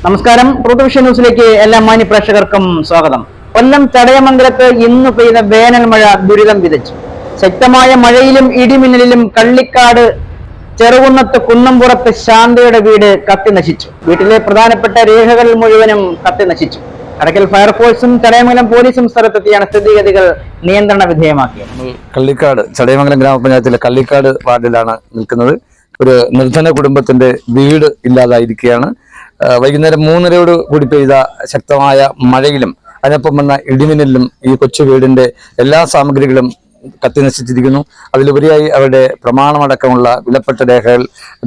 നമസ്കാരം. പ്രൊഡക്ഷൻ ന്യൂസിലേക്ക് എല്ലാ മാന്യ പ്രേക്ഷകർക്കും സ്വാഗതം. കൊല്ലം ചടയമംഗലത്ത് ഇന്ന് പെയ്ത വേനൽ മഴ ദുരിതം വിതച്ചു. ശക്തമായ മഴയിലും ഇടിമിന്നലിലും കള്ളിക്കാട് ചെറുകുന്നത്ത് കുന്നംപുറത്ത് ശാന്തയുടെ വീട് കത്തി നശിച്ചു. വീട്ടിലെ പ്രധാനപ്പെട്ട രേഖകൾ മുഴുവനും കത്തി നശിച്ചു. കടക്കൽ ഫയർഫോഴ്സും ചടയമംഗലം പോലീസും സ്ഥലത്തെത്തിയാണ് സ്ഥിതിഗതികൾ നിയന്ത്രണ വിധേയമാക്കിയത്. കള്ളിക്കാട് ചടയമംഗലം ഗ്രാമപഞ്ചായത്തിലെ കള്ളിക്കാട് വാർഡിലാണ് നിൽക്കുന്നത്. ഒരു നിർധന കുടുംബത്തിന്റെ വീട് ഇല്ലാതായിരിക്കുകയാണ്. വൈകുന്നേരം 3:30 കൂടി പെയ്ത ശക്തമായ മഴയിലും അതിനൊപ്പം വന്ന ഇടിമിന്നലിലും ഈ കൊച്ചു വീടിന്റെ എല്ലാ സാമഗ്രികളും കത്തി നശിച്ചിരിക്കുന്നു. അതിലുപരിയായി അവരുടെ പ്രമാണമടക്കമുള്ള വിലപ്പെട്ട രേഖകൾ,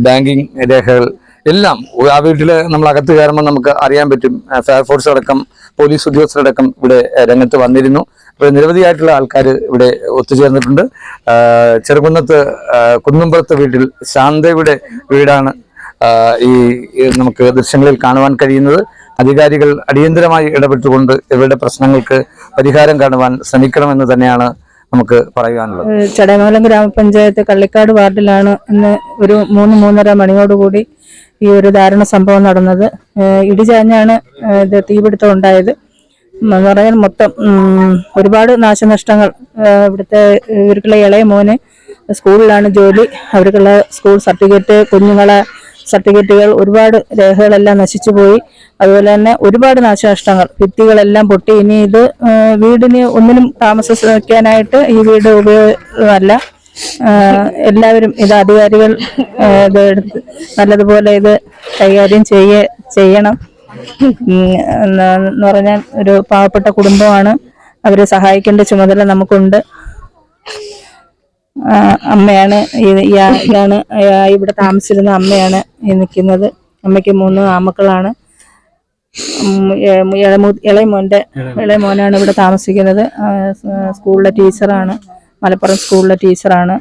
ബാങ്കിങ് രേഖകൾ എല്ലാം ആ വീട്ടില് നമ്മൾ അകത്ത് കയറുമ്പോൾ നമുക്ക് അറിയാൻ പറ്റും. ഫയർഫോഴ്സ് അടക്കം പോലീസ് ഉദ്യോഗസ്ഥരടക്കം ഇവിടെ രംഗത്ത് വന്നിരുന്നു. ഇവിടെ നിരവധിയായിട്ടുള്ള ആൾക്കാർ ഇവിടെ ഒത്തുചേർന്നിട്ടുണ്ട്. ചെറുകുന്നത്ത് കുന്നംപുറത്ത് വീട്ടിൽ ശാന്തയുടെ വീടാണ് ഈ നമുക്ക് ദൃശ്യങ്ങളിൽ കാണുവാൻ കഴിയുന്നത്. അധികാരികൾ അടിയന്തരമായി ഇടപെട്ടുകൊണ്ട് ഇവരുടെ പ്രശ്നങ്ങൾക്ക് പരിഹാരം കാണുവാൻ ശ്രമിക്കണമെന്ന് തന്നെയാണ് നമുക്ക് പറയാനുള്ളത്. ചടയമംഗലം ഗ്രാമപഞ്ചായത്ത് കള്ളിക്കാട് വാർഡിലാണ് ഇന്ന് ഒരു 3-3:30 മണിയോടുകൂടി ഈ ഒരു ദാരുണ സംഭവം നടന്നത്. ഇടിചാഞ്ഞാണ് ഇത് തീപിടുത്തം ഉണ്ടായത്. പറയാൻ മൊത്തം ഒരുപാട് നാശനഷ്ടങ്ങൾ. ഇവർക്കുള്ള ഇളയ മോന് സ്കൂളിലാണ് ജോലി. അവർക്കുള്ള സ്കൂൾ സർട്ടിഫിക്കറ്റ്, കുഞ്ഞുങ്ങളെ സർട്ടിഫിക്കറ്റുകൾ, ഒരുപാട് രേഖകളെല്ലാം നശിച്ചു പോയി. അതുപോലെ തന്നെ ഒരുപാട് നാശനഷ്ടങ്ങൾ, ഭിത്തികളെല്ലാം പൊട്ടി. ഇനി ഇത് വീടിന് ഒന്നിനും താമസിക്കാനായിട്ട് ഈ വീട് ഉപയോഗമല്ല. എല്ലാവരും ഇത് അധികാരികൾ ഇത് എടുത്ത് നല്ലതുപോലെ ഇത് കൈകാര്യം ചെയ്യണം എന്ന് പറഞ്ഞാൽ ഒരു പാവപ്പെട്ട കുടുംബമാണ്. അവരെ സഹായിക്കേണ്ട ചുമതല നമുക്കുണ്ട്. അമ്മയാണ് ഇതാണ് ഇവിടെ താമസിച്ചിരുന്ന അമ്മയാണ് ഈ നിൽക്കുന്നത്. അമ്മയ്ക്ക് 3 ആമക്കളാണ്. ഇളയ മോനാണ് ഇവിടെ താമസിക്കുന്നത്. സ്കൂളിലെ ടീച്ചറാണ്, മലപ്പുറം സ്കൂളിലെ ടീച്ചറാണ്.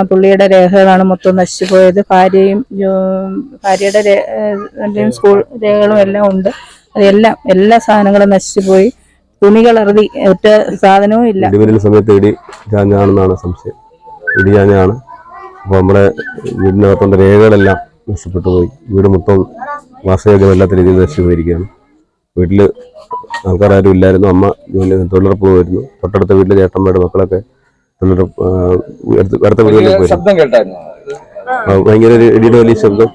പുള്ളിയുടെ രേഖകളാണ് മൊത്തം നശിച്ചു പോയത്. ഭാര്യയുടെ സ്കൂൾ രേഖകളും എല്ലാം ഉണ്ട്. അതെല്ലാം എല്ലാ സാധനങ്ങളും നശിച്ചു പോയി. തുണികൾ ഇറതി ഒറ്റ സാധനവും ഇല്ല. സമയത്ത് ഇടി ചാഞ്ഞാണെന്നാണ് സംശയം. ഇടി ചാഞ്ഞാണ്. അപ്പോൾ നമ്മുടെ വീടിനകത്തുള്ള രേഖകളെല്ലാം നഷ്ടപ്പെട്ടു പോയി. വീട് മൊത്തം വാസയോഗ്യമല്ലാത്ത രീതിയിൽ നശിച്ചു പോയിരിക്കുകയാണ്. വീട്ടിൽ ആൾക്കാരും ഇല്ലായിരുന്നു. അമ്മ തൊഴിലുറപ്പ് പോയിരുന്നു. തൊട്ടടുത്ത വീട്ടിലെ ചേട്ടന്മാരുടെ മക്കളൊക്കെ അടുത്ത വീടുകളിൽ പോയി. ഭയങ്കര ഒരു ഇടിയുടെ വലിയ ശബ്ദം.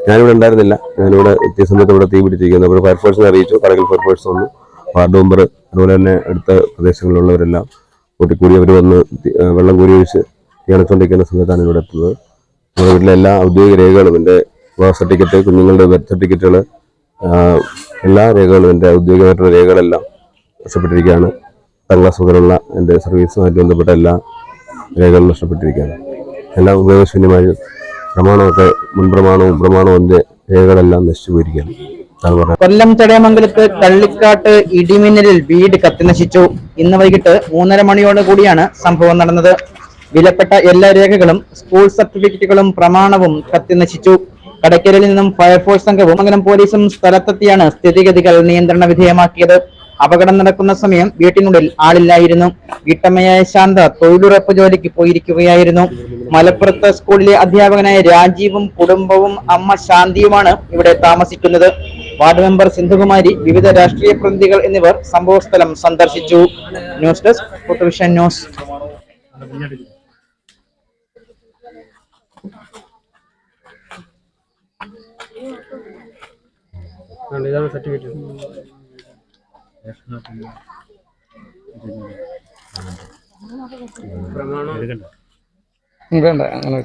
ഞാനിവിടെ ഉണ്ടായിരുന്നില്ല. ഞാനിവിടെ എത്തിയ സമയത്ത് ഇവിടെ തീ പിടിച്ചിരിക്കുന്നത്. അപ്പോൾ ഫയർഫോഴ്സിനെ അറിയിച്ചു. കടക്കൽ ഫയർഫോഴ്സ് വന്നു. വാർഡ് മെമ്പർ, അതുപോലെ തന്നെ അടുത്ത പ്രദേശങ്ങളിലുള്ളവരെല്ലാം കൂട്ടിക്കൂടി അവർ വന്ന് വെള്ളം കോരി ഒഴിച്ച് തീ അണച്ചുകൊണ്ടിരിക്കുന്ന സമയത്താണ് ഇവിടെ എത്തുന്നത്. നമ്മുടെ വീട്ടിലെ എല്ലാ ഔദ്യോഗിക രേഖകളും, എൻ്റെ വിവാഹ സർട്ടിഫിക്കറ്റ്, കുഞ്ഞുങ്ങളുടെ ബർത്ത് സർട്ടിഫിക്കറ്റുകൾ, എല്ലാ രേഖകളും, എൻ്റെ ഔദ്യോഗികമായിട്ടുള്ള രേഖകളെല്ലാം നഷ്ടപ്പെട്ടിരിക്കുകയാണ്. 10ാം ക്ലാസ് മുതലുള്ള എൻ്റെ സർവീസുമായിട്ട് ബന്ധപ്പെട്ട എല്ലാ രേഖകളും നഷ്ടപ്പെട്ടിരിക്കുകയാണ്. എല്ലാം ഉപയോഗശൂന്യമായി. പ്രമാണമൊക്കെ പ്രമാണവും എൻ്റെ രേഖകളെല്ലാം നശിച്ചു പോയിരിക്കുകയാണ്. കൊല്ലം ചടയമംഗലത്ത് കള്ളിക്കാട്ട് ഇടിമിന്നലിൽ വീട് കത്തിനശിച്ചു. ഇന്ന് വൈകിട്ട് 3:30 മണിയോട് കൂടിയാണ് സംഭവം നടന്നത്. വിലപ്പെട്ട എല്ലാ രേഖകളും, സ്കൂൾ സർട്ടിഫിക്കറ്റുകളും പ്രമാണവും കത്തിനശിച്ചു. കടക്കലിൽ നിന്നും ഫയർഫോഴ്സ് സംഘവും മംഗലം പോലീസും സ്ഥലത്തെത്തിയാണ് സ്ഥിതിഗതികൾ നിയന്ത്രണ വിധേയമാക്കിയത്. അപകടം നടക്കുന്ന സമയം വീട്ടിനുള്ളിൽ ആളില്ലായിരുന്നു. വീട്ടമ്മയായ ശാന്ത തൊഴിലുറപ്പ് ജോലിക്ക് പോയിരിക്കുകയായിരുന്നു. മലപ്പുറത്ത് സ്കൂളിലെ അധ്യാപകനായ രാജീവും കുടുംബവും അമ്മ ശാന്തിയുമാണ് ഇവിടെ താമസിക്കുന്നത്. വാർഡ് മെമ്പർ സിന്ധുകുമാരി, വിവിധ രാഷ്ട്രീയ പ്രതിനിധികൾ എന്നിവർ സംഭവസ്ഥലം സന്ദർശിച്ചു. News desk production news. വേണ്ട അങ്ങനെ